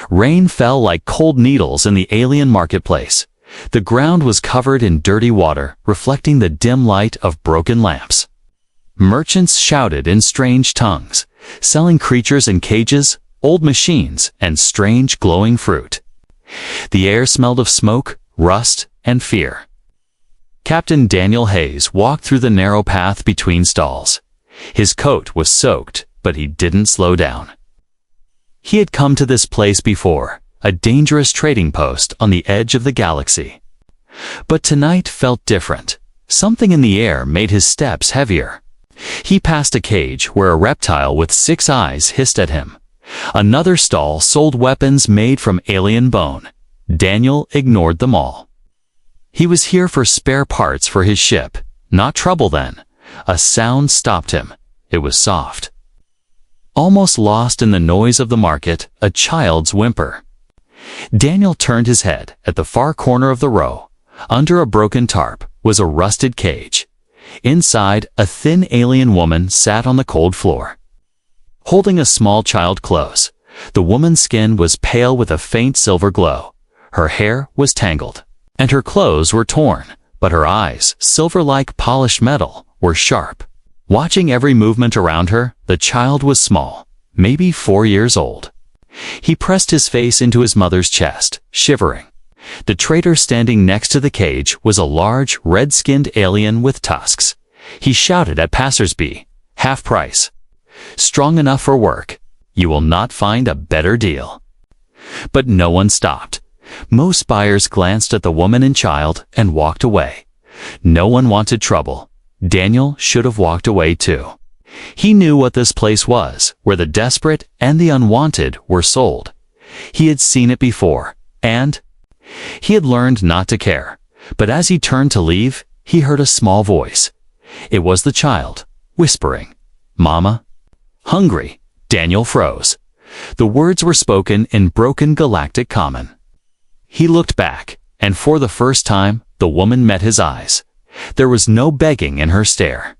Rain fell like cold needles in the alien marketplace. The ground was covered in dirty water, reflecting the dim light of broken lamps. Merchants shouted in strange tongues, selling creatures in cages, old machines, and strange glowing fruit. The air smelled of smoke, rust, and fear. Captain Daniel Hayes walked through the narrow path between stalls. His coat was soaked, but he didn't slow down. He had come to this place before, a dangerous trading post on the edge of the galaxy. But tonight felt different. Something in the air made his steps heavier. He passed a cage where a reptile with 6 eyes hissed at him. Another stall sold weapons made from alien bone. Daniel ignored them all. He was here for spare parts for his ship, not trouble then. A sound stopped him. It was soft. Almost lost in the noise of the market, a child's whimper. Daniel turned his head. At the far corner of the row, under a broken tarp, was a rusted cage. Inside, a thin alien woman sat on the cold floor, holding a small child close. The woman's skin was pale with a faint silver glow. Her hair was tangled, and her clothes were torn, but her eyes, silver-like polished metal, were sharp. Watching every movement around her, the child was small, maybe 4 years old. He pressed his face into his mother's chest, shivering. The trader standing next to the cage was a large, red-skinned alien with tusks. He shouted at passersby, "Half price. Strong enough for work. You will not find a better deal." But no one stopped. Most buyers glanced at the woman and child and walked away. No one wanted trouble. Daniel should have walked away too. He knew what this place was, where the desperate and the unwanted were sold. He had seen it before, and he had learned not to care. But as he turned to leave, he heard a small voice. It was the child, whispering, "Mama? Hungry." Daniel froze. The words were spoken in broken galactic common. He looked back, and for the first time, the woman met his eyes. There was no begging in her stare.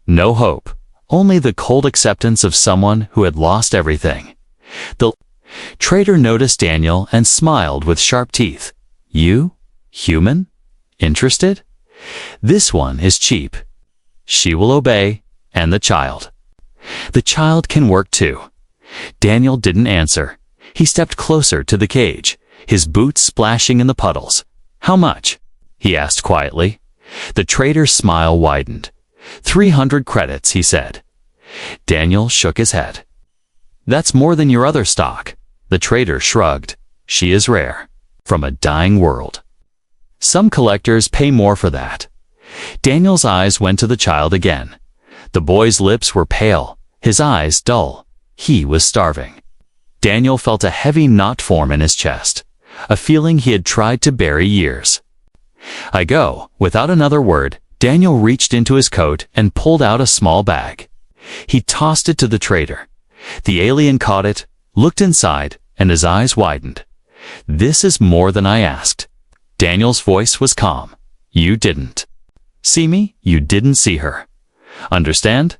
No hope, only the cold acceptance of someone who had lost everything. The trader noticed Daniel and smiled with sharp teeth. "You? Human? Interested? This one is cheap. She will obey, and the child. The child can work too." Daniel didn't answer. He stepped closer to the cage, his boots splashing in the puddles. "How much?" he asked quietly. The trader's smile widened. 300 credits, he said. Daniel shook his head. "That's more than your other stock." The trader shrugged. "She is rare. From a dying world. Some collectors pay more for that." Daniel's eyes went to the child again. The boy's lips were pale, his eyes dull. He was starving. Daniel felt a heavy knot form in his chest, a feeling he had tried to bury years. "I go." Without another word, Daniel reached into his coat and pulled out a small bag. He tossed it to the trader. The alien caught it, looked inside, and his eyes widened. "This is more than I asked." Daniel's voice was calm. "You didn't see me, you didn't see her. Understand?"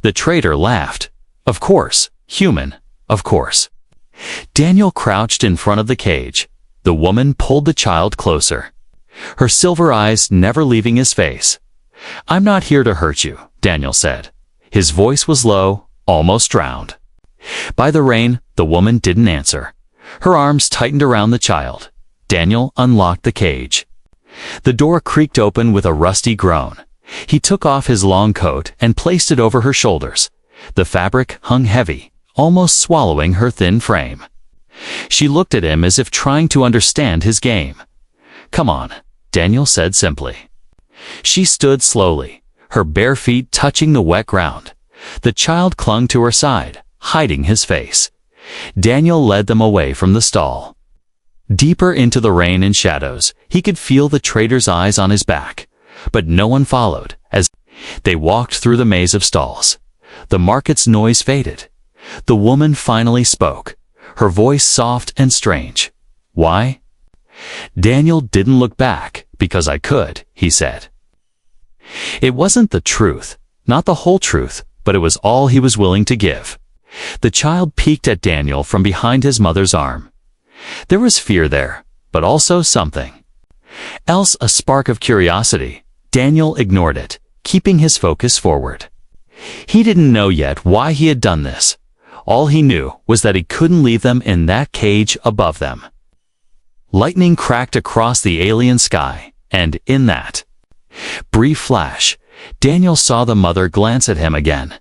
The trader laughed. "Of course, human, of course." Daniel crouched in front of the cage. The woman pulled the child closer, her silver eyes never leaving his face. "I'm not here to hurt you," Daniel said. His voice was low, almost drowned. By the rain, the woman didn't answer. Her arms tightened around the child. Daniel unlocked the cage. The door creaked open with a rusty groan. He took off his long coat and placed it over her shoulders. The fabric hung heavy, almost swallowing her thin frame. She looked at him as if trying to understand his game. "Come on," Daniel said simply. She stood slowly, her bare feet touching the wet ground. The child clung to her side, hiding his face. Daniel led them away from the stall. Deeper into the rain and shadows, he could feel the trader's eyes on his back. But no one followed. As they walked through the maze of stalls, the market's noise faded. The woman finally spoke, her voice soft and strange. "Why?" Daniel didn't look back. "Because I could," he said. It wasn't the truth, not the whole truth, but it was all he was willing to give. The child peeked at Daniel from behind his mother's arm. There was fear there, but also something else, a spark of curiosity. Daniel ignored it, keeping his focus forward. He didn't know yet why he had done this. All he knew was that he couldn't leave them in that cage above them. Lightning cracked across the alien sky, and in that brief flash, Daniel saw the mother glance at him again.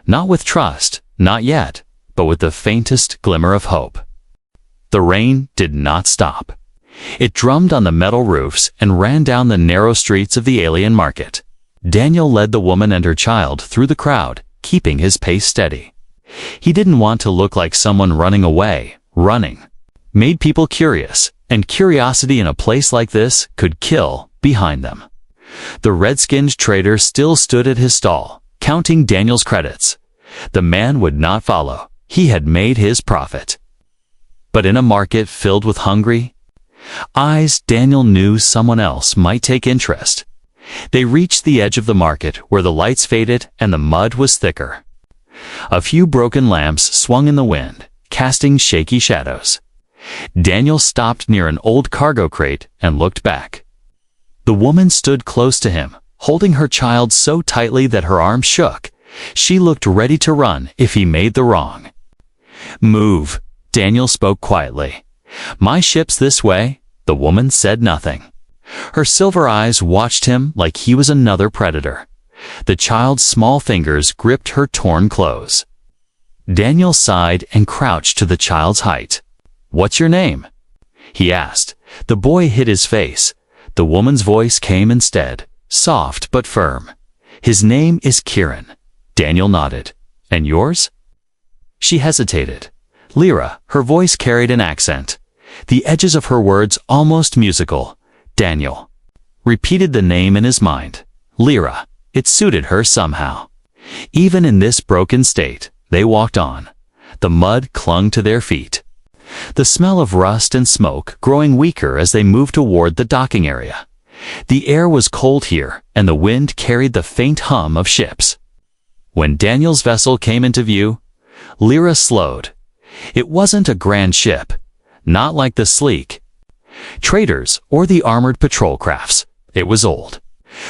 Not with trust, not yet, but with the faintest glimmer of hope. The rain did not stop. It drummed on the metal roofs and ran down the narrow streets of the alien market. Daniel led the woman and her child through the crowd, keeping his pace steady. He didn't want to look like someone running away. Running made people curious, and curiosity in a place like this could kill. Behind them, the red-skinned trader still stood at his stall, counting Daniel's credits. The man would not follow. He had made his profit. But in a market filled with hungry eyes, Daniel knew someone else might take interest. They reached the edge of the market where the lights faded and the mud was thicker. A few broken lamps swung in the wind, casting shaky shadows. Daniel stopped near an old cargo crate and looked back. The woman stood close to him, holding her child so tightly that her arms shook. She looked ready to run if he made the wrong move. Daniel spoke quietly. "My ship's this way." The woman said nothing. Her silver eyes watched him like he was another predator. The child's small fingers gripped her torn clothes. Daniel sighed and crouched to the child's height. "What's your name?" he asked. The boy hid his face. The woman's voice came instead, soft but firm. "His name is Kieran." Daniel nodded. "And yours?" She hesitated. "Lyra." Her voice carried an accent, the edges of her words almost musical. Daniel repeated the name in his mind. Lyra. It suited her somehow. Even in this broken state, they walked on. The mud clung to their feet, the smell of rust and smoke growing weaker as they moved toward the docking area. The air was cold here, and the wind carried the faint hum of ships. When Daniel's vessel came into view, Lyra slowed. It wasn't a grand ship, not like the sleek traders or the armored patrol crafts. It was old,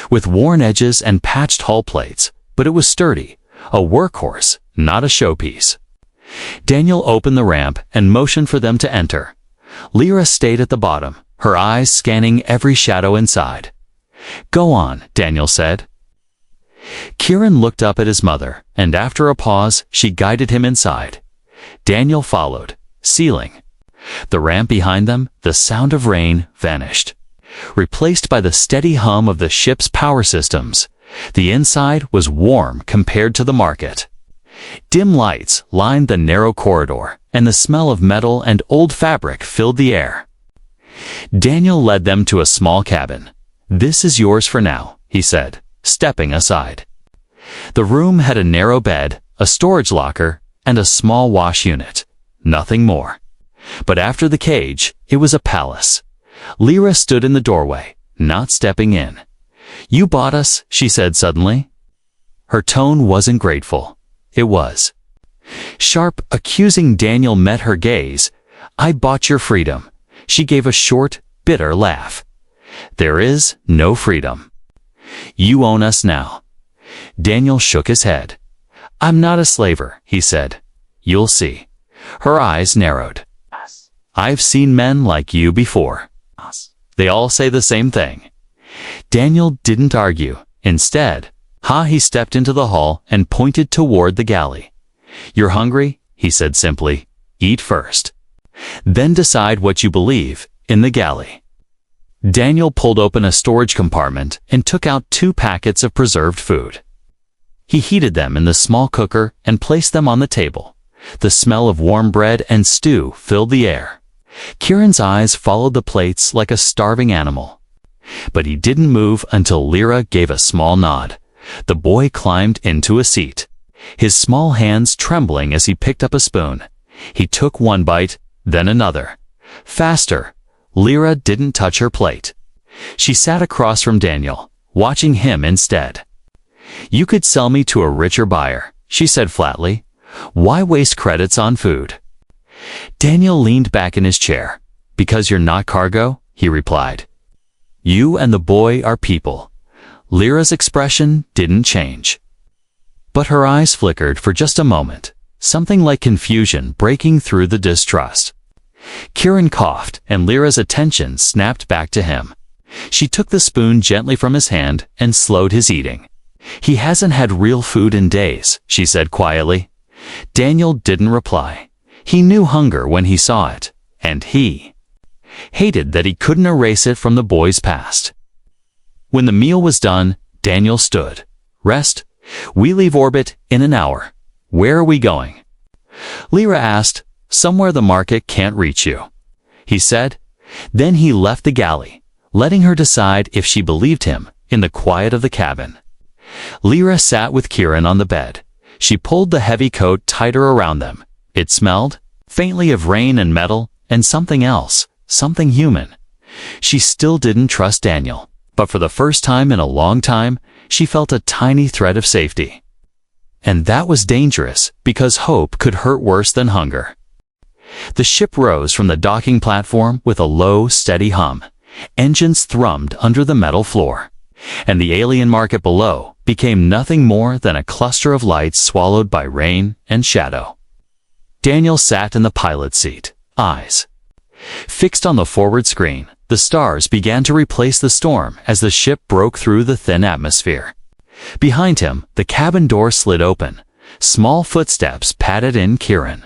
with worn edges and patched hull plates, but it was sturdy, a workhorse, not a showpiece. Daniel opened the ramp and motioned for them to enter. Lyra stayed at the bottom, her eyes scanning every shadow inside. "Go on," Daniel said. Kieran looked up at his mother, and after a pause, she guided him inside. Daniel followed, sealing the ramp behind them. The sound of rain vanished, replaced by the steady hum of the ship's power systems. The inside was warm compared to the market. Dim lights lined the narrow corridor, and the smell of metal and old fabric filled the air. Daniel led them to a small cabin. "This is yours for now," he said, stepping aside. The room had a narrow bed, a storage locker, and a small wash unit. Nothing more. But after the cage, it was a palace. Lyra stood in the doorway, not stepping in. "You bought us," she said suddenly. Her tone wasn't grateful. It was sharp, accusing. Daniel met her gaze. "I bought your freedom." She gave a short, bitter laugh. "There is no freedom. You own us now." Daniel shook his head. "I'm not a slaver," he said. "You'll see." Her eyes narrowed. "I've seen men like you before. They all say the same thing." Daniel didn't argue. Instead, he stepped into the hall and pointed toward the galley. "You're hungry?" he said simply. "Eat first. Then decide what you believe in the galley." Daniel pulled open a storage compartment and took out 2 packets of preserved food. He heated them in the small cooker and placed them on the table. The smell of warm bread and stew filled the air. Kieran's eyes followed the plates like a starving animal. But he didn't move until Lyra gave a small nod. The boy climbed into a seat, his small hands trembling as he picked up a spoon. He took one bite, then another. Faster. Lyra didn't touch her plate. She sat across from Daniel, watching him instead. "You could sell me to a richer buyer," she said flatly. Why waste credits on food? Daniel leaned back in his chair. Because you're not cargo, he replied. You and the boy are people. Lyra's expression didn't change. But her eyes flickered for just a moment, something like confusion breaking through the distrust. Kieran coughed, and Lyra's attention snapped back to him. She took the spoon gently from his hand and slowed his eating. He hasn't had real food in days, she said quietly. Daniel didn't reply. He knew hunger when he saw it, and he hated that he couldn't erase it from the boy's past. When the meal was done, Daniel stood. Rest? We leave orbit in an hour. Where are we going? Lyra asked. Somewhere the market can't reach you, he said. Then he left the galley, letting her decide if she believed him in the quiet of the cabin. Lyra sat with Kieran on the bed. She pulled the heavy coat tighter around them. It smelled faintly of rain and metal and something else, something human. She still didn't trust Daniel, but for the first time in a long time, she felt a tiny thread of safety. And that was dangerous because hope could hurt worse than hunger. The ship rose from the docking platform with a low, steady hum. Engines thrummed under the metal floor, and the alien market below became nothing more than a cluster of lights swallowed by rain and shadow. Daniel sat in the pilot's seat, eyes fixed on the forward screen. The stars began to replace the storm as the ship broke through the thin atmosphere. Behind him, the cabin door slid open. Small footsteps patted in Kieran.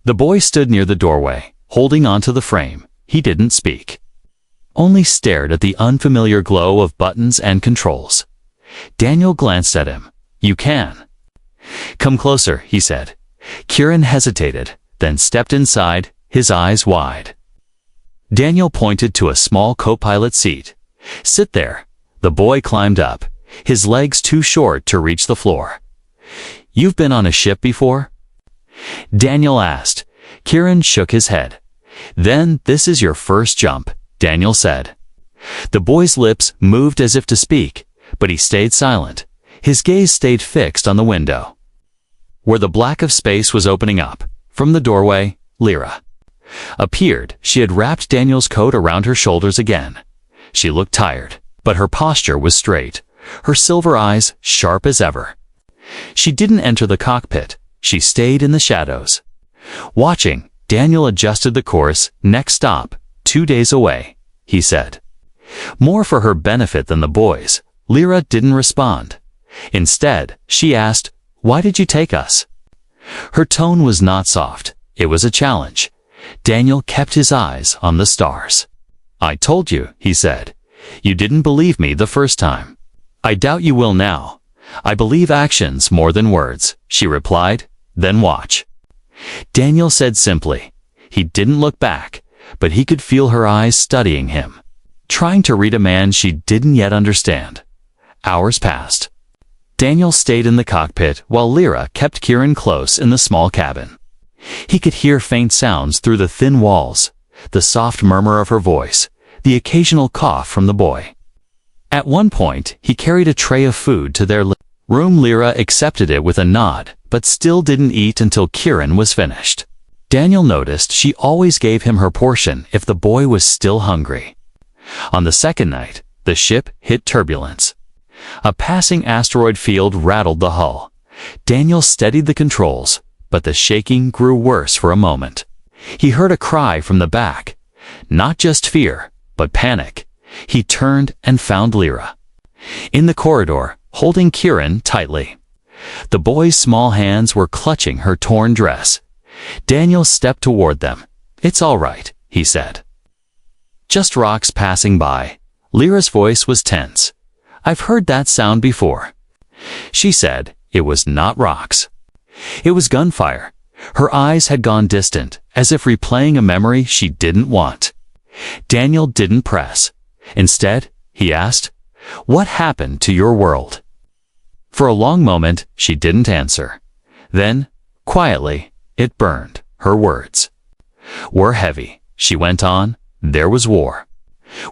The boy stood near the doorway, holding onto the frame. He didn't speak, only stared at the unfamiliar glow of buttons and controls. Daniel glanced at him. You can. Come closer, he said. Kieran hesitated, then stepped inside, his eyes wide. Daniel pointed to a small co-pilot seat. Sit there. The boy climbed up, his legs too short to reach the floor. You've been on a ship before? Daniel asked. Kieran shook his head. Then this is your first jump, Daniel said. The boy's lips moved as if to speak, but he stayed silent. His gaze stayed fixed on the window, where the black of space was opening up. From the doorway, Lyra appeared. She had wrapped Daniel's coat around her shoulders again. She looked tired, but her posture was straight, her silver eyes sharp as ever. She didn't enter the cockpit. She stayed in the shadows. Watching, Daniel adjusted the course. Next stop, 2 days away, he said. More for her benefit than the boys. Lyra didn't respond. Instead, she asked, Why did you take us? Her tone was not soft. It was a challenge. Daniel kept his eyes on the stars. I told you, he said. You didn't believe me the first time. I doubt you will now. I believe actions more than words, she replied. Then watch. Daniel said simply. He didn't look back, but he could feel her eyes studying him, trying to read a man she didn't yet understand. Hours passed. Daniel stayed in the cockpit while Lyra kept Kieran close in the small cabin. He could hear faint sounds through the thin walls, the soft murmur of her voice, the occasional cough from the boy. At one point, he carried a tray of food to their room. Lyra accepted it with a nod, but still didn't eat until Kieran was finished. Daniel noticed she always gave him her portion if the boy was still hungry. On the second night, the ship hit turbulence. A passing asteroid field rattled the hull. Daniel steadied the controls, but the shaking grew worse for a moment. He heard a cry from the back. Not just fear, but panic. He turned and found Lyra in the corridor, holding Kieran tightly. The boy's small hands were clutching her torn dress. Daniel stepped toward them. It's all right, he said. Just rocks passing by. Lyra's voice was tense. I've heard that sound before. She said it was not rocks. It was gunfire. Her eyes had gone distant, as if replaying a memory she didn't want. Daniel didn't press. Instead, he asked, What happened to your world? For a long moment, she didn't answer. Then, quietly, it burned. Her words were heavy. She went on. There was war.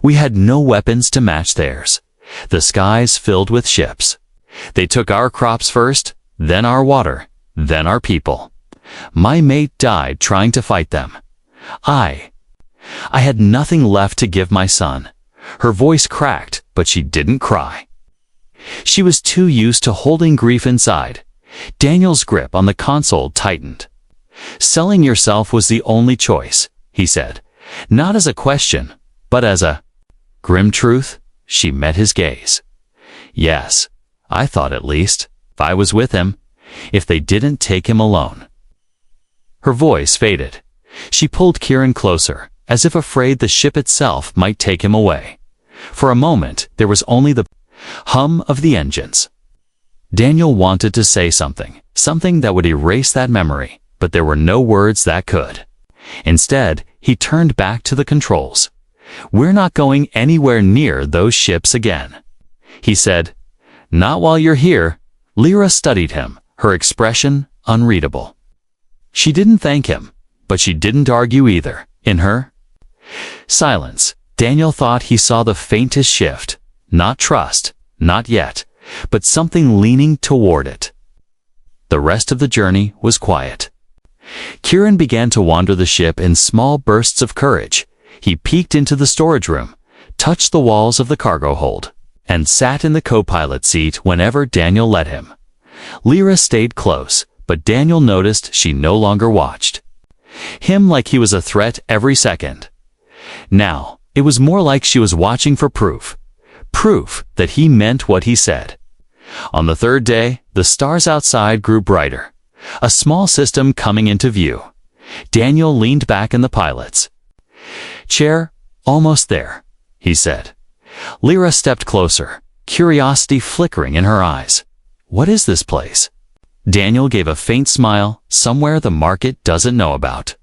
We had no weapons to match theirs. The skies filled with ships. They took our crops first, then our water, then our people. My mate died trying to fight them. I had nothing left to give my son. Her voice cracked, but she didn't cry. She was too used to holding grief inside. Daniel's grip on the console tightened. Selling yourself was the only choice, he said, not as a question, but as a grim truth. She met his gaze. Yes, I thought at least, if I was with him, if they didn't take him alone. Her voice faded. She pulled Kieran closer, as if afraid the ship itself might take him away. For a moment, there was only the hum of the engines. Daniel wanted to say something that would erase that memory, but there were no words that could. Instead, he turned back to the controls. We're not going anywhere near those ships again, he said. Not while you're here. Lyra studied him, her expression unreadable. She didn't thank him, but she didn't argue either. In her silence, Daniel thought he saw the faintest shift. Not trust, not yet, but something leaning toward it. The rest of the journey was quiet. Kieran began to wander the ship in small bursts of courage. He peeked into the storage room, touched the walls of the cargo hold, and sat in the co-pilot seat whenever Daniel let him. Lyra stayed close, but Daniel noticed she no longer watched him like he was a threat every second. Now, it was more like she was watching for proof that he meant what he said. On the third day, the stars outside grew brighter. A small system coming into view. Daniel leaned back in the pilot's chair. Almost there, he said. Lyra stepped closer, curiosity flickering in her eyes. What is this place? Daniel gave a faint smile. Somewhere the market doesn't know about.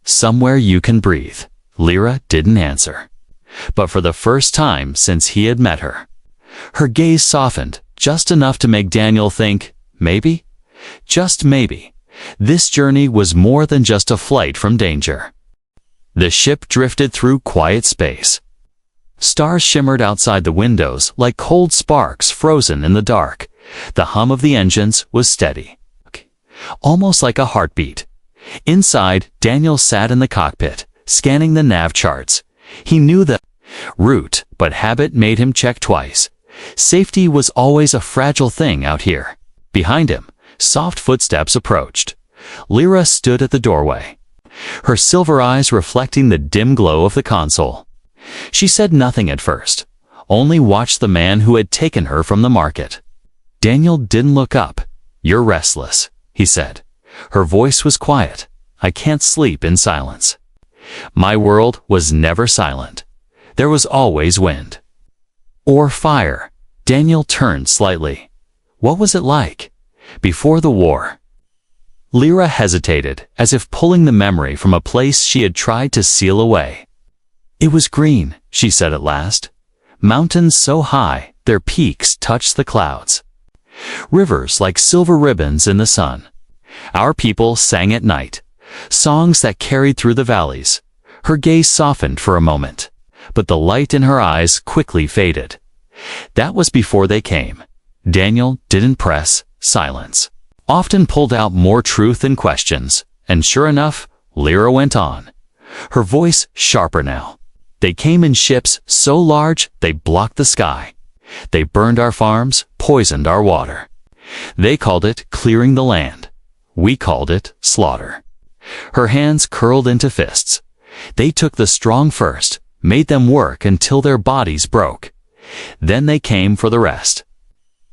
Somewhere you can breathe. Lyra didn't answer. But for the first time since he had met her, her gaze softened just enough to make Daniel think, maybe, just maybe, this journey was more than just a flight from danger. The ship drifted through quiet space. Stars shimmered outside the windows like cold sparks frozen in the dark. The hum of the engines was steady, almost like a heartbeat. Inside, Daniel sat in the cockpit, scanning the nav charts. He knew the route, but habit made him check twice. Safety was always a fragile thing out here. Behind him, soft footsteps approached. Lyra stood at the doorway, her silver eyes reflecting the dim glow of the console. She said nothing at first, only watched the man who had taken her from the market. Daniel didn't look up. You're restless, he said. Her voice was quiet. I can't sleep in silence. My world was never silent. There was always wind. Or fire. Daniel turned slightly. What was it like before the war? Lyra hesitated, as if pulling the memory from a place she had tried to seal away. It was green, she said at last. Mountains so high, their peaks touched the clouds. Rivers like silver ribbons in the sun. Our people sang at night, songs that carried through the valleys. Her gaze softened for a moment, but the light in her eyes quickly faded. That was before they came. Daniel didn't press. Silence often pulled out more truth than questions, and sure enough, Lyra went on, her voice sharper now. They came in ships so large they blocked the sky. They burned our farms, poisoned our water. They called it clearing the land. We called it slaughter. Her hands curled into fists. They took the strong first, made them work until their bodies broke. Then they came for the rest.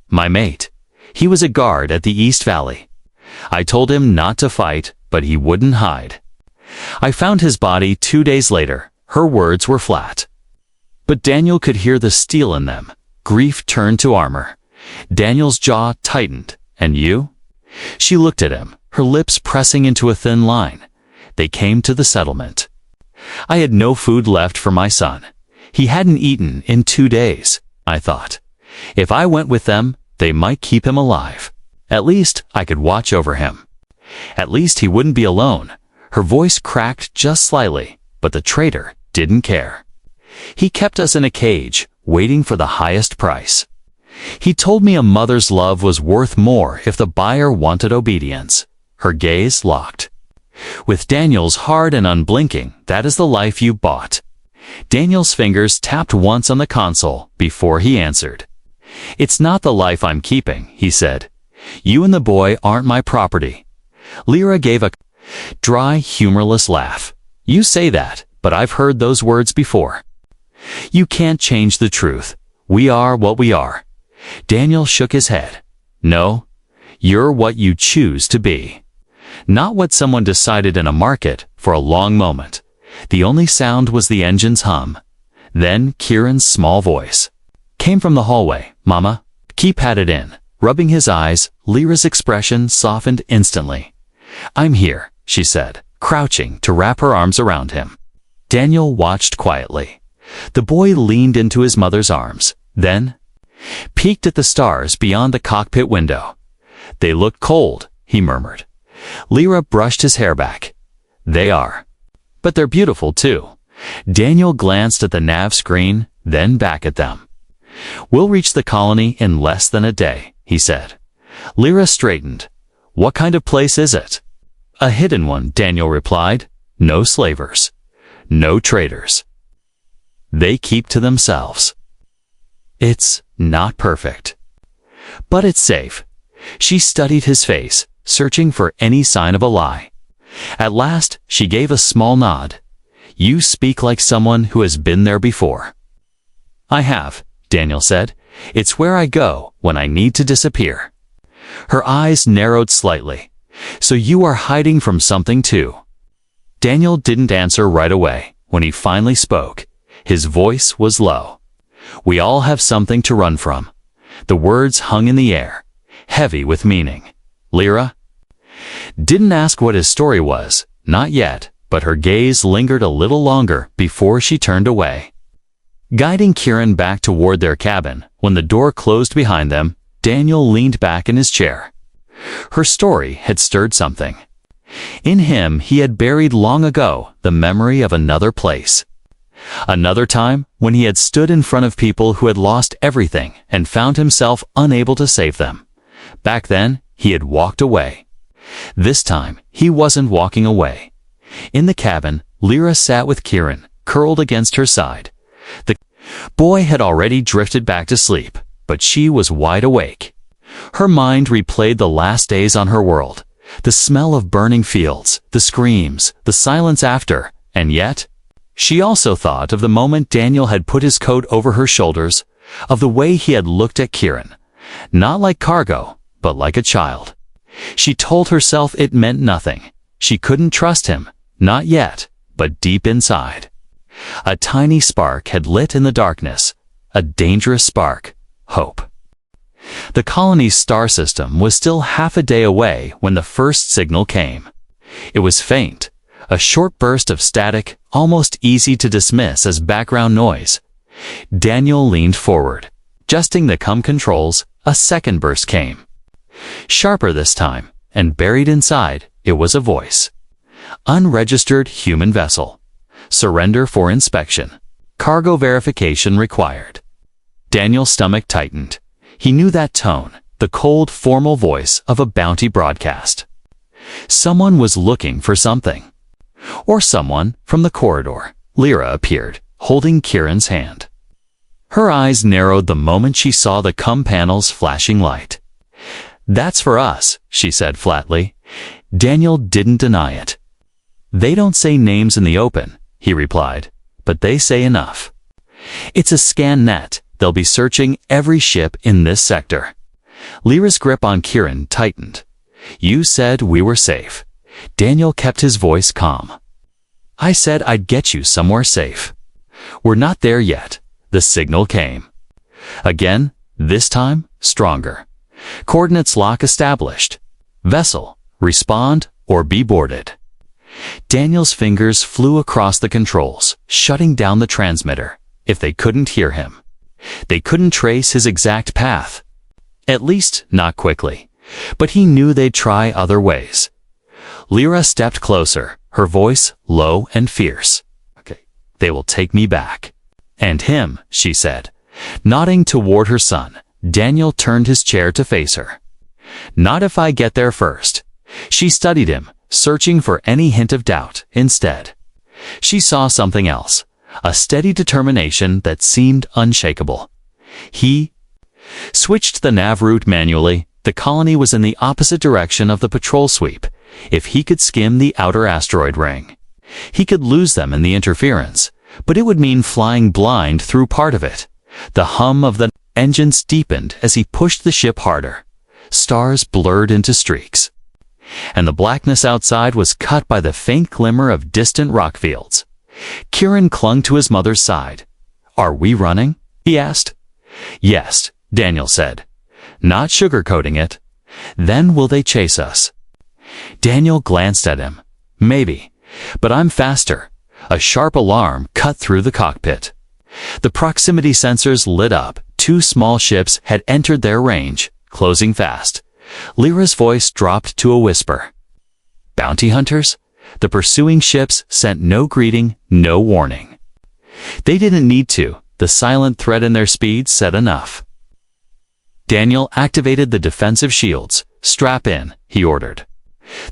My mate, he was a guard at the East Valley. I told him not to fight, but he wouldn't hide. I found his body 2 days later. Her words were flat, but Daniel could hear the steel in them. Grief turned to armor. Daniel's jaw tightened. And you? She looked at him, her lips pressing into a thin line. They came to the settlement. I had no food left for my son. He hadn't eaten in 2 days. I thought, if I went with them, they might keep him alive. At least I could watch over him. At least he wouldn't be alone. Her voice cracked just slightly, but the traitor didn't care. He kept us in a cage, waiting for the highest price. He told me a mother's love was worth more if the buyer wanted obedience. Her gaze locked. With Daniel's hard and unblinking, that is the life you bought. Daniel's fingers tapped once on the console before he answered. It's not the life I'm keeping, he said. You and the boy aren't my property. Lyra gave a dry, humorless laugh. You say that, but I've heard those words before. You can't change the truth. We are what we are. Daniel shook his head. No, you're what you choose to be. Not what someone decided in a market. For a long moment, the only sound was the engine's hum. Then Kieran's small voice came from the hallway. Mama, keep at it in. Rubbing his eyes, Lyra's expression softened instantly. I'm here, she said, crouching to wrap her arms around him. Daniel watched quietly. The boy leaned into his mother's arms, then peeked at the stars beyond the cockpit window. They look cold, he murmured. Lyra brushed his hair back. They are. But they're beautiful too. Daniel glanced at the nav screen, then back at them. We'll reach the colony in less than a day, he said. Lyra straightened. What kind of place is it? A hidden one, Daniel replied. No slavers. No traders. They keep to themselves. It's not perfect. But it's safe. She studied his face, searching for any sign of a lie. At last, she gave a small nod. You speak like someone who has been there before. I have, Daniel said. It's where I go when I need to disappear. Her eyes narrowed slightly. So you are hiding from something too. Daniel didn't answer right away. When he finally spoke, his voice was low. We all have something to run from. The words hung in the air, heavy with meaning. Lyra didn't ask what his story was, not yet, but her gaze lingered a little longer before she turned away. Guiding Kieran back toward their cabin, when the door closed behind them, Daniel leaned back in his chair. Her story had stirred something. In him, he had buried long ago the memory of another place. Another time when he had stood in front of people who had lost everything and found himself unable to save them. Back then, he had walked away. This time, he wasn't walking away. In the cabin, Lyra sat with Kieran, curled against her side. The boy had already drifted back to sleep, but she was wide awake. Her mind replayed the last days on her world, the smell of burning fields, the screams, the silence after, and yet, she also thought of the moment Daniel had put his coat over her shoulders, of the way he had looked at Kieran, not like cargo, but like a child. She told herself it meant nothing. She couldn't trust him, not yet, but deep inside. A tiny spark had lit in the darkness, a dangerous spark, hope. The colony's star system was still half a day away when the first signal came. It was faint, a short burst of static, almost easy to dismiss as background noise. Daniel leaned forward. Adjusting the comm controls, a second burst came. Sharper this time, and buried inside, it was a voice. Unregistered human vessel. Surrender for inspection. Cargo verification required. Daniel's stomach tightened. He knew that tone, the cold, formal voice of a bounty broadcast. Someone was looking for something. Or someone from the corridor. Lyra appeared, holding Kieran's hand. Her eyes narrowed the moment she saw the comm panel's flashing light. That's for us, she said flatly. Daniel didn't deny it. They don't say names in the open, he replied, but they say enough. It's a scan net. They'll be searching every ship in this sector. Lyra's grip on Kieran tightened. You said we were safe. Daniel kept his voice calm. I said I'd get you somewhere safe. We're not there yet. The signal came. Again, this time, stronger. Coordinates lock established. Vessel, respond or be boarded. Daniel's fingers flew across the controls, shutting down the transmitter. If they couldn't hear him, they couldn't trace his exact path. At least, not quickly. But he knew they'd try other ways. Lyra stepped closer, her voice low and fierce. Okay, they will take me back. And him, she said, nodding toward her son. Daniel turned his chair to face her. "Not if I get there first." She studied him, searching for any hint of doubt. Instead, she saw something else, a steady determination that seemed unshakable. He switched the nav route manually. The colony was in the opposite direction of the patrol sweep. If he could skim the outer asteroid ring, he could lose them in the interference, but it would mean flying blind through part of it. The hum of the engines deepened as he pushed the ship harder. Stars blurred into streaks, and the blackness outside was cut by the faint glimmer of distant rock fields. Kieran clung to his mother's side. "Are we running?" he asked. "Yes," Daniel said, not sugarcoating it. "Then will they chase us?" Daniel glanced at him. "Maybe, but I'm faster." A sharp alarm cut through the cockpit. The proximity sensors lit up. 2 small ships had entered their range, closing fast. Lyra's voice dropped to a whisper. "Bounty hunters?" The pursuing ships sent no greeting, no warning. They didn't need to. The silent threat in their speed said enough. Daniel activated the defensive shields. "Strap in," he ordered.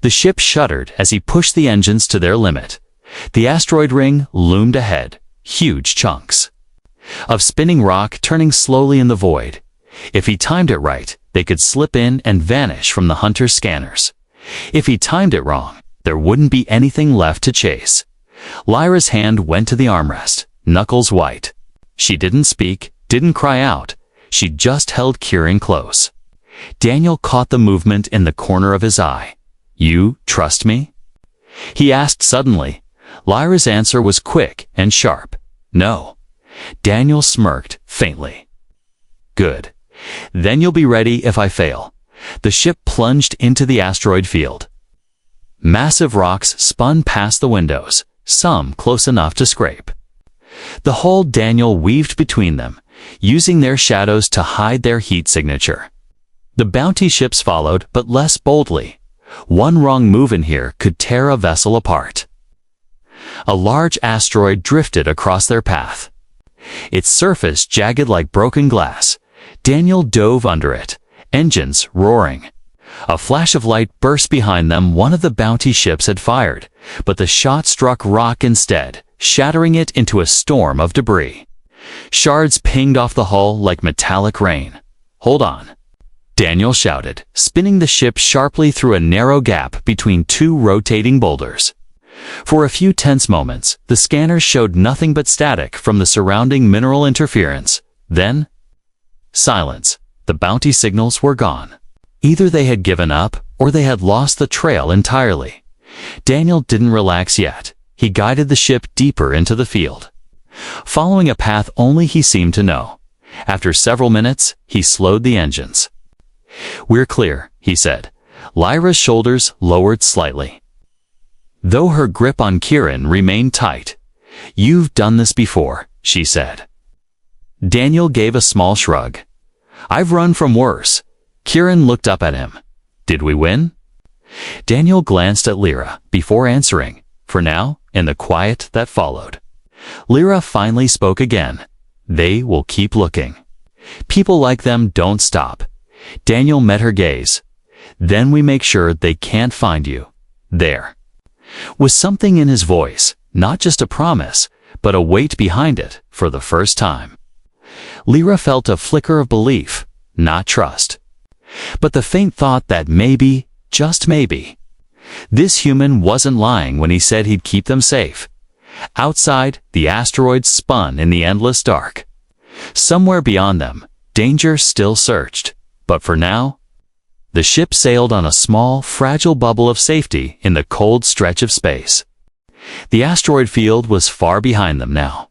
The ship shuddered as he pushed the engines to their limit. The asteroid ring loomed ahead, huge chunks of spinning rock turning slowly in the void. If he timed it right, they could slip in and vanish from the hunter's scanners. If he timed it wrong, there wouldn't be anything left to chase. Lyra's hand went to the armrest, knuckles white. She didn't speak, didn't cry out. She just held Kieran close. Daniel caught the movement in the corner of his eye. "You trust me?" he asked suddenly. Lyra's answer was quick and sharp. "No." Daniel smirked faintly. "Good. Then you'll be ready if I fail." The ship plunged into the asteroid field. Massive rocks spun past the windows, some close enough to scrape. The hull Daniel weaved between them, using their shadows to hide their heat signature. The bounty ships followed, but less boldly. One wrong move in here could tear a vessel apart. A large asteroid drifted across their path, its surface jagged like broken glass. Daniel dove under it, engines roaring. A flash of light burst behind them. One of the bounty ships had fired, but the shot struck rock instead, shattering it into a storm of debris. Shards pinged off the hull like metallic rain. "Hold on," Daniel shouted, spinning the ship sharply through a narrow gap between 2 rotating boulders. For a few tense moments, the scanners showed nothing but static from the surrounding mineral interference. Then, silence. The bounty signals were gone. Either they had given up, or they had lost the trail entirely. Daniel didn't relax yet. He guided the ship deeper into the field, following a path only he seemed to know. After several minutes, he slowed the engines. "We're clear," he said. Lyra's shoulders lowered slightly, though her grip on Kieran remained tight. "You've done this before," she said. Daniel gave a small shrug. "I've run from worse." Kieran looked up at him. "Did we win?" Daniel glanced at Lyra before answering, for now, in the quiet that followed. Lyra finally spoke again. "They will keep looking. People like them don't stop." Daniel met her gaze. "Then we make sure they can't find you." There was something in his voice, not just a promise, but a weight behind it for the first time. Lyra felt a flicker of belief, not trust, but the faint thought that maybe, just maybe, this human wasn't lying when he said he'd keep them safe. Outside, the asteroid spun in the endless dark. Somewhere beyond them, danger still searched, but for now, the ship sailed on a small, fragile bubble of safety in the cold stretch of space. The asteroid field was far behind them now.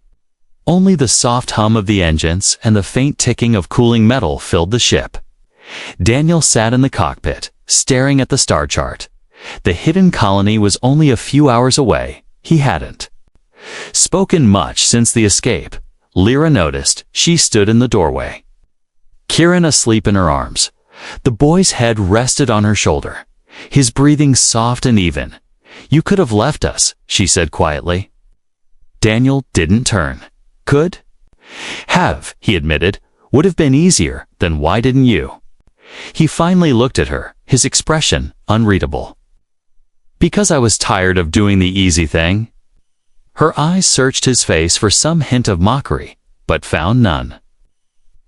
Only the soft hum of the engines and the faint ticking of cooling metal filled the ship. Daniel sat in the cockpit, staring at the star chart. The hidden colony was only a few hours away. He hadn't spoken much since the escape. Lyra noticed. She stood in the doorway, Kieran asleep in her arms. The boy's head rested on her shoulder, his breathing soft and even. "You could have left us," she said quietly. Daniel didn't turn. "Could have," he admitted. Would have been easier, then why didn't you? He finally looked at her, his expression unreadable. Because I was tired of doing the easy thing. Her eyes searched his face for some hint of mockery, but found none.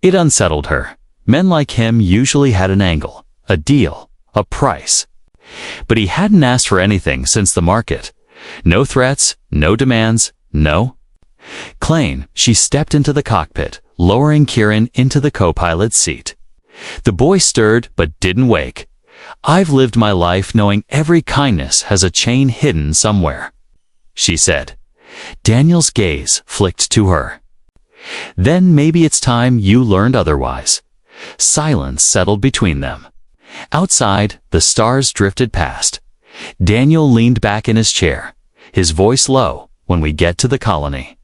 It unsettled her. Men like him usually had an angle, a deal, a price. But he hadn't asked for anything since the market. No threats, no demands, no. Plain, she stepped into the cockpit, lowering Kieran into the co-pilot's seat. The boy stirred but didn't wake. I've lived my life knowing every kindness has a chain hidden somewhere, she said. Daniel's gaze flicked to her. Then maybe it's time you learned otherwise. Silence settled between them. Outside, the stars drifted past. Daniel leaned back in his chair, his voice low. When we get to the colony,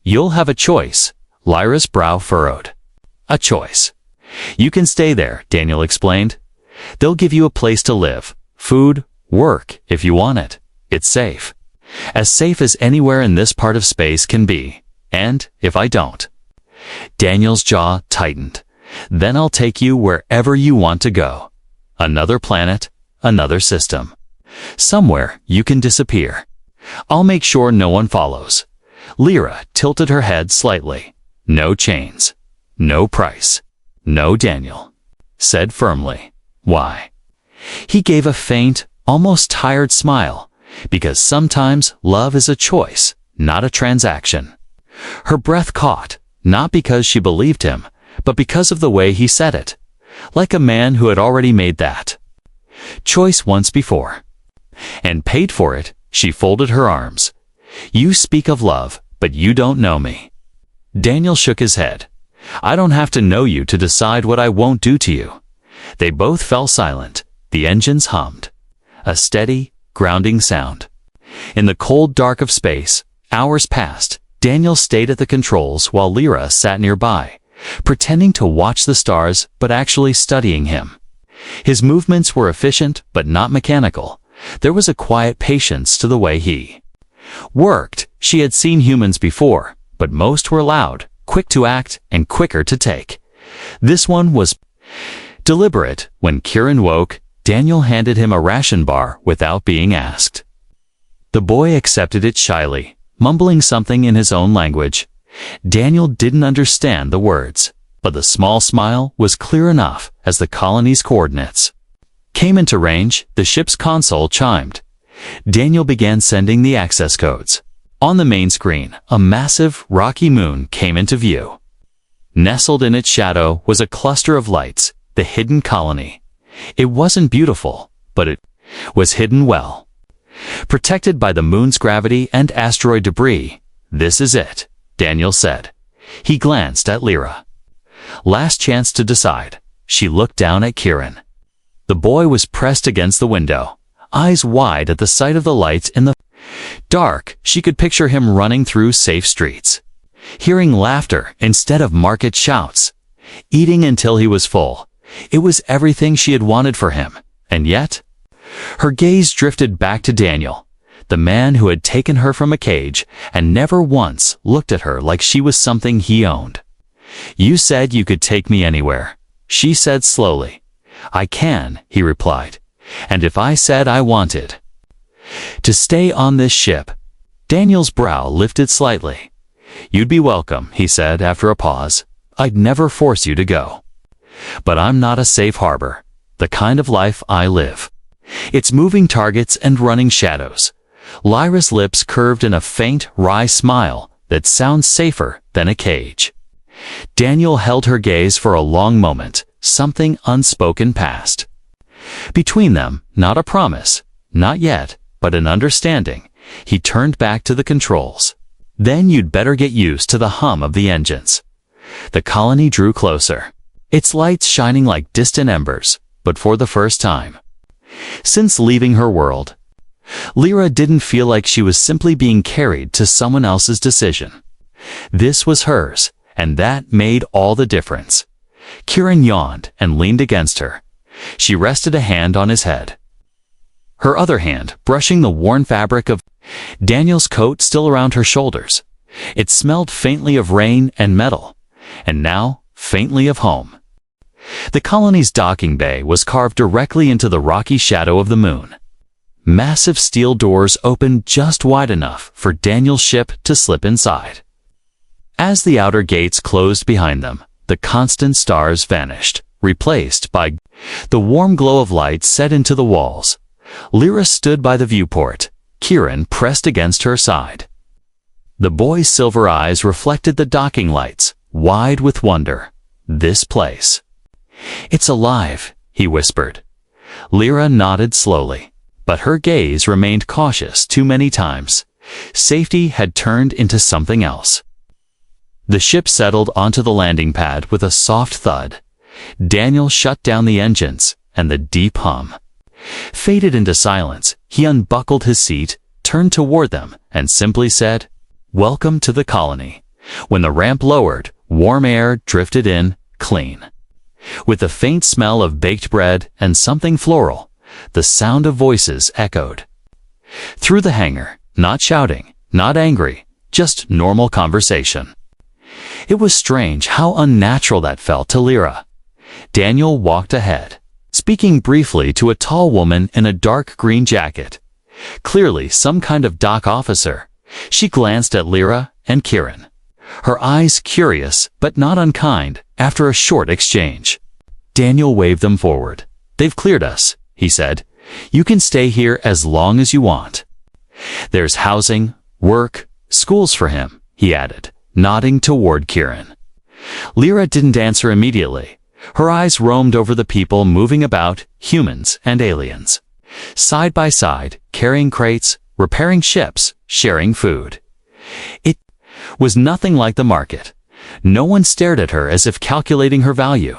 you'll have a choice. Lyra's brow furrowed. A choice. You can stay there, Daniel explained. They'll give you a place to live, food, work, if you want it. It's safe. As safe as anywhere in this part of space can be. And if I don't? Daniel's jaw tightened. Then I'll take you wherever you want to go. Another planet, another system. Somewhere you can disappear. I'll make sure no one follows. Lyra tilted her head slightly. No chains. No price. No, Daniel said firmly. Why? He gave a faint, almost tired smile. Because sometimes love is a choice, not a transaction. Her breath caught, not because she believed him, but because of the way he said it. Like a man who had already made that choice once before. And paid for it. She folded her arms. You speak of love, but you don't know me. Daniel shook his head. I don't have to know you to decide what I won't do to you. They both fell silent. The engines hummed. A steady, grounding sound. In the cold dark of space, hours passed. Daniel stayed at the controls while Lyra sat nearby, pretending to watch the stars but actually studying him. His movements were efficient but not mechanical. There was a quiet patience to the way he worked. She had seen humans before, but most were loud, quick to act, and quicker to take. This one was deliberate. When Kieran woke, Daniel handed him a ration bar without being asked. The boy accepted it shyly, mumbling something in his own language. Daniel didn't understand the words, but the small smile was clear enough as the colony's coordinates came into range. The ship's console chimed. Daniel began sending the access codes. On the main screen, a massive, rocky moon came into view. Nestled in its shadow was a cluster of lights, the hidden colony. It wasn't beautiful, but it was hidden well. Protected by the moon's gravity and asteroid debris. This is it, Daniel said. He glanced at Lyra. Last chance to decide. She looked down at Kieran. The boy was pressed against the window, eyes wide at the sight of the lights in the dark. She could picture him running through safe streets, hearing laughter instead of market shouts, eating until he was full. It was everything she had wanted for him, and yet her gaze drifted back to Daniel, the man who had taken her from a cage and never once looked at her like she was something he owned. You said you could take me anywhere, she said slowly. I can, he replied. And if I said I wanted to stay on this ship? Daniel's brow lifted slightly. You'd be welcome, he said after a pause. I'd never force you to go. But I'm not a safe harbor. The kind of life I live. It's moving targets and running shadows. Lyra's lips curved in a faint, wry smile that sounds safer than a cage. Daniel held her gaze for a long moment. Something unspoken passed between them, not a promise, not yet, but an understanding. He turned back to the controls. Then you'd better get used to the hum of the engines. The colony drew closer, its lights shining like distant embers, but for the first time since leaving her world, Lyra didn't feel like she was simply being carried to someone else's decision. This was hers, and that made all the difference. Kieran yawned and leaned against her. She rested a hand on his head, her other hand brushing the worn fabric of Daniel's coat still around her shoulders. It smelled faintly of rain and metal. and now faintly of home. The colony's docking bay was carved directly into the rocky shadow of the moon. Massive steel doors opened just wide enough for Daniel's ship to slip inside. As the outer gates closed behind them, the constant stars vanished, replaced by the warm glow of light set into the walls. Lyra stood by the viewport, Kieran pressed against her side. The boy's silver eyes reflected the docking lights, wide with wonder. This place. "It's alive," he whispered. Lyra nodded slowly, but her gaze remained cautious too many times. Safety had turned into something else. The ship settled onto the landing pad with a soft thud. Daniel shut down the engines, and the deep hum faded into silence. He unbuckled his seat, turned toward them, and simply said, "Welcome to the colony." When the ramp lowered, warm air drifted in, clean, with a faint smell of baked bread and something floral. The sound of voices echoed through the hangar, not shouting, not angry, just normal conversation. It was strange how unnatural that felt to Lyra. Daniel walked ahead, speaking briefly to a tall woman in a dark green jacket, clearly some kind of dock officer. She glanced at Lyra and Kieran, her eyes curious but not unkind. After a short exchange, Daniel waved them forward. "They've cleared us," he said. "You can stay here as long as you want. There's housing, work, schools for him," he added, nodding toward Kieran. Lyra didn't answer immediately. Her eyes roamed over the people moving about, humans and aliens, side by side, carrying crates, repairing ships, sharing food. It was nothing like the market. No one stared at her as if calculating her value.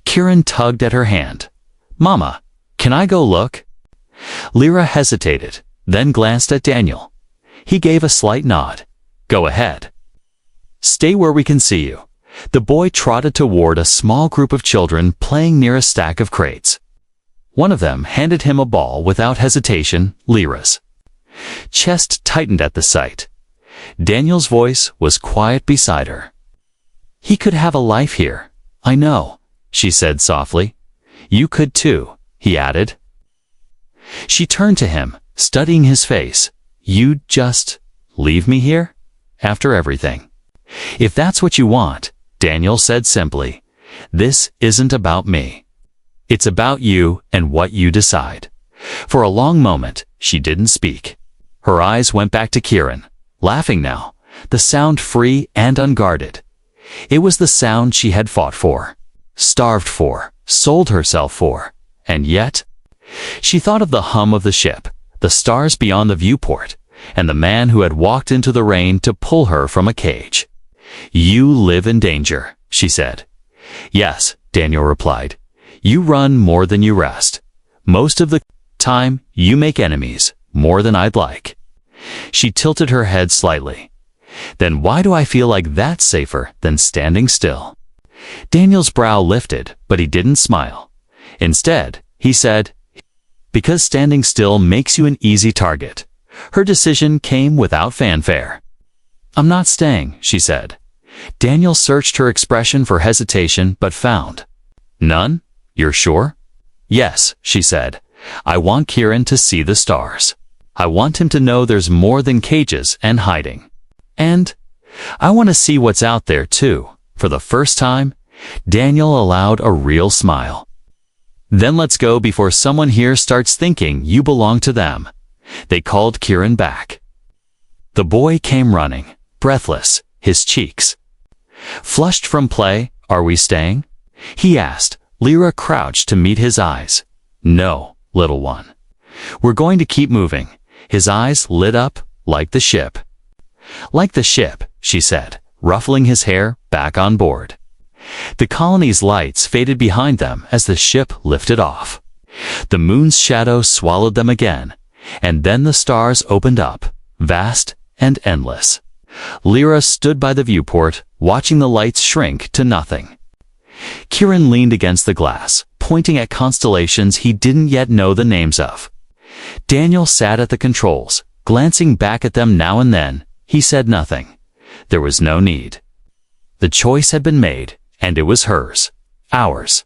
Kieran tugged at her hand. "Mama, can I go look?" Lyra hesitated, then glanced at Daniel. He gave a slight nod. "Go ahead. Stay where we can see you." The boy trotted toward a small group of children playing near a stack of crates. One of them handed him a ball without hesitation, Lyra's. Chest tightened at the sight. Daniel's voice was quiet beside her. "He could have a life here. I know," she said softly. "You could too," he added. She turned to him, studying his face. "You'd just leave me here? After everything?" "If that's what you want," Daniel said simply, "this isn't about me. It's about you and what you decide." For a long moment, she didn't speak. Her eyes went back to Kieran, laughing now, the sound free and unguarded. It was the sound she had fought for, starved for, sold herself for, and yet she thought of the hum of the ship, the stars beyond the viewport, and the man who had walked into the rain to pull her from a cage. "You live in danger," she said. "Yes," Daniel replied. "You run more than you rest. Most of the time, you make enemies, more than I'd like." She tilted her head slightly. "Then why do I feel like that's safer than standing still?" Daniel's brow lifted, but he didn't smile. Instead, he said, "Because standing still makes you an easy target." Her decision came without fanfare. "I'm not staying," she said. Daniel searched her expression for hesitation but found none. "You're sure?" "Yes," she said. "I want Kieran to see the stars. I want him to know there's more than cages and hiding. And I want to see what's out there too." For the first time, Daniel allowed a real smile. "Then let's go before someone here starts thinking you belong to them." They called Kieran back. The boy came running, breathless, his cheeks flushed from play. "Are we staying?" he asked. Lyra crouched to meet his eyes. "No, little one. We're going to keep moving." His eyes lit up, like the ship. "Like the ship," she said, ruffling his hair back on board. The colony's lights faded behind them as the ship lifted off. The moon's shadow swallowed them again, and then the stars opened up, vast and endless. Lyra stood by the viewport, watching the lights shrink to nothing. Kieran leaned against the glass, pointing at constellations he didn't yet know the names of. Daniel sat at the controls, glancing back at them now and then. He said nothing. There was no need. The choice had been made, and it was hers. Ours.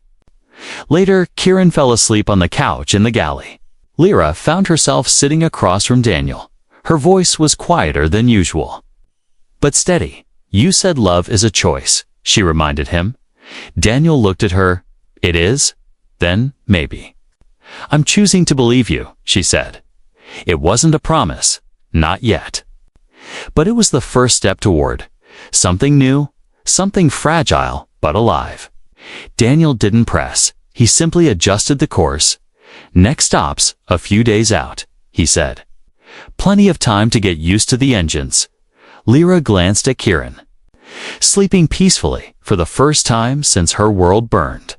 Later, Kieran fell asleep on the couch in the galley. Lyra found herself sitting across from Daniel. Her voice was quieter than usual. But steady. You said love is a choice, she reminded him. Daniel looked at her. It is? Then, maybe. I'm choosing to believe you, she said. It wasn't a promise. Not yet. But it was the first step toward something new, something fragile, but alive. Daniel didn't press. He simply adjusted the course. Next stop's a few days out, he said. Plenty of time to get used to the engines. Lyra glanced at Kieran. Sleeping peacefully for the first time since her world burned.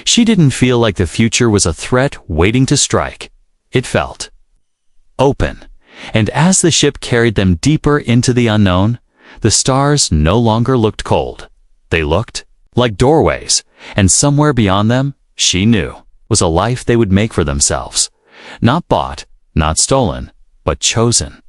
She didn't feel like the future was a threat waiting to strike. It felt open. And as the ship carried them deeper into the unknown, the stars no longer looked cold. They looked like doorways, and somewhere beyond them, she knew, was a life they would make for themselves. Not bought, not stolen, but chosen.